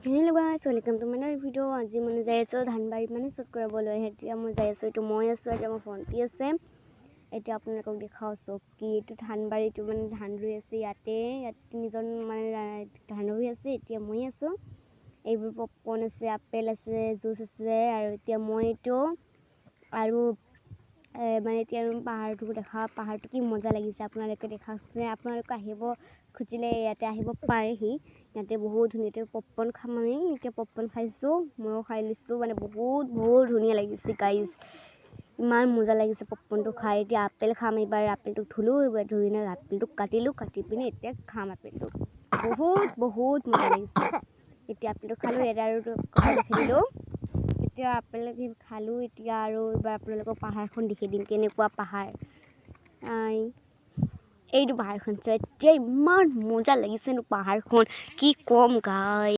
Hello' গাইছ, welcome to my video'. আজি মানে যাই আছোঁ ধানবাৰীত মানে শ্বুট কৰিবলৈ। এতিয়া মই যাই আছোঁ, এইটো মই আছোঁ, এতিয়া মোৰ ভণ্টি আছে। এতিয়া আপোনালোকক দেখাওঁ চকী, এইটো ধানবাৰীটো মানে ধান ৰুই আছে। ইয়াত তিনিজন মানে ধান ৰুই আছে। এতিয়া মই আছোঁ। এইবোৰ পপকৰ্ণ আছে, আপেল আছে, জুচ আছে। আৰু এতিয়া মইতো আৰু মানে এতিয়া পাহাৰটো পাহাৰটো কি মজা লাগিছে, আপোনালোকে দেখাওকচোন। আপোনালোকে আহিব খুজিলে ইয়াতে আহিব পাৰেহি। ইয়াতে বহুত ধুনীয়াকৈ পপকৰ্ণ খাম আমি। এতিয়া পপকৰ্ণ খাইছোঁ, ময়ো খাই লৈছোঁ। মানে বহুত ধুনীয়া লাগিছে গাইজ, ইমান মজা লাগিছে পপকৰ্ণটো খাই। এতিয়া আপেল খাম, এইবাৰ আপেলটো ধুলোঁ, এইবাৰ ধুই আপেলটো কাটিলোঁ, কাটি পিনে এতিয়া খাম আপেলটো। বহুত মজা লাগিছে। এতিয়া আপেলটো খালোঁ, এটা আৰু দেখি দিলোঁ। এতিয়া আপেল খালোঁ। এতিয়া আৰু এইবাৰ আপোনালোকক পাহাৰখন দেখি দিম, কেনেকুৱা পাহাৰ। এইটো পাহাৰখন চোৱা, এতিয়া ইমান মজা লাগিছে পাহাৰখন, কি ক'ম গাই।